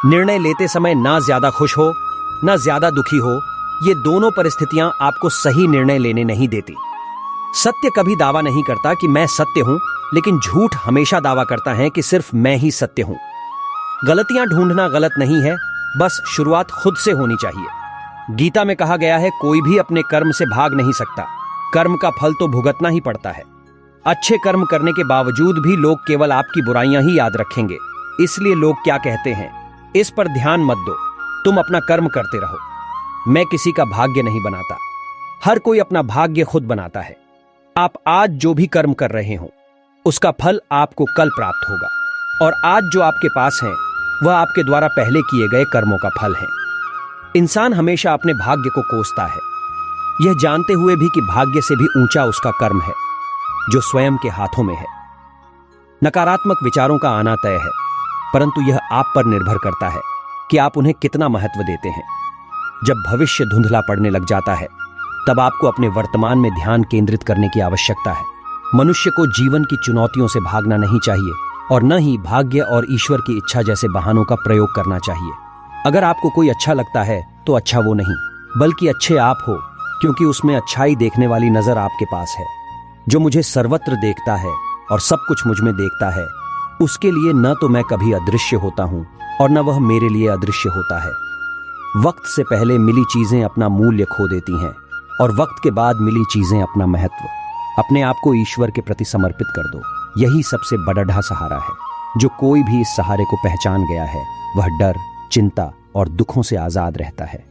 निर्णय लेते समय ना ज्यादा खुश हो ना ज्यादा दुखी हो, ये दोनों परिस्थितियां आपको सही निर्णय लेने नहीं देती। सत्य कभी दावा नहीं करता कि मैं सत्य हूं, लेकिन झूठ हमेशा दावा करता है कि सिर्फ मैं ही सत्य हूं। गलतियां ढूंढना गलत नहीं है, बस शुरुआत खुद से होनी चाहिए। गीता में कहा गया है, कोई भी अपने कर्म से भाग नहीं सकता, कर्म का फल तो भुगतना ही पड़ता है। अच्छे कर्म करने के बावजूद भी लोग केवल आपकी बुराइयां ही याद रखेंगे। इसलिए लोग क्या कहते हैं, इस पर ध्यान मत दो, तुम अपना कर्म करते रहो। मैं किसी का भाग्य नहीं बनाता, हर कोई अपना भाग्य खुद बनाता है। आप आज जो भी कर्म कर रहे हो, उसका फल आपको कल प्राप्त होगा, और आज जो आपके पास है वह आपके द्वारा पहले किए गए कर्मों का फल है। इंसान हमेशा अपने भाग्य को कोसता है, यह जानते हुए भी कि भाग्य से भी ऊंचा उसका कर्म है जो स्वयं के हाथों में है। नकारात्मक विचारों का आना तय है, परंतु यह आप पर निर्भर करता है कि आप उन्हें कितना महत्व देते हैं। जब भविष्य धुंधला पड़ने लग जाता है, तब आपको अपने वर्तमान में ध्यान केंद्रित करने की आवश्यकता है। मनुष्य को जीवन की चुनौतियों से भागना नहीं चाहिए और न ही भाग्य और ईश्वर की इच्छा जैसे बहानों का प्रयोग करना चाहिए। अगर आपको कोई अच्छा लगता है तो अच्छा वो नहीं, बल्कि अच्छे आप हो, क्योंकि उसमें अच्छाई देखने वाली नजर आपके पास है। जो मुझे सर्वत्र देखता है और सब कुछ मुझ में देखता है, उसके लिए न तो मैं कभी अदृश्य होता हूं और न वह मेरे लिए अदृश्य होता है। वक्त से पहले मिली चीजें अपना मूल्य खो देती हैं और वक्त के बाद मिली चीजें अपना महत्व। अपने आप को ईश्वर के प्रति समर्पित कर दो, यही सबसे बड़ा सहारा है। जो कोई भी इस सहारे को पहचान गया है, वह डर, चिंता और दुखों से आजाद रहता है।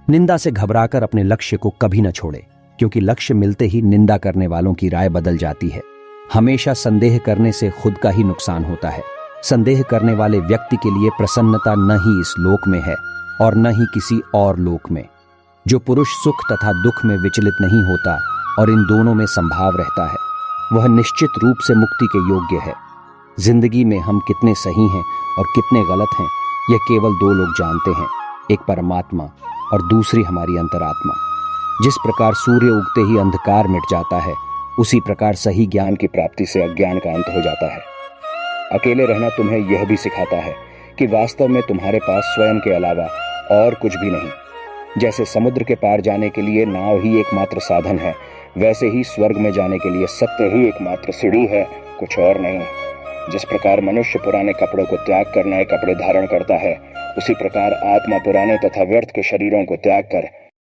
निंदा से घबराकर अपने लक्ष्य को कभी न छोड़े, क्योंकि लक्ष्य मिलते ही निंदा करने वालों की राय बदल जाती है। हमेशा संदेह करने से खुद का ही नुकसान होता है। संदेह करने वाले व्यक्ति के लिए प्रसन्नता न ही इस लोक में है और न ही किसी और लोक में। जो पुरुष सुख तथा दुख में विचलित नहीं होता और इन दोनों में संभाव रहता है, वह निश्चित रूप से मुक्ति के योग्य है। जिंदगी में हम कितने सही हैं और कितने गलत हैं, यह केवल दो लोग जानते हैं, एक परमात्मा और दूसरी हमारी अंतरात्मा। जिस प्रकार सूर्य उगते ही अंधकार मिट जाता है, उसी प्रकार सही ज्ञान की प्राप्ति से अज्ञान का अंत हो जाता है। अकेले रहना तुम्हें यह भी सिखाता है कि वास्तव में तुम्हारे पास स्वयं के अलावा और कुछ भी नहीं। जैसे समुद्र के पार जाने के लिए नाव ही एकमात्र साधन है, वैसे ही स्वर्ग में जाने के लिए सत्य ही एकमात्र सीढ़ी है, कुछ और नहीं। जिस प्रकार मनुष्य पुराने कपड़ों को त्याग कर नए कपड़े धारण करता है, उसी प्रकार आत्मा पुराने तथा व्यर्थ के शरीरों को त्याग कर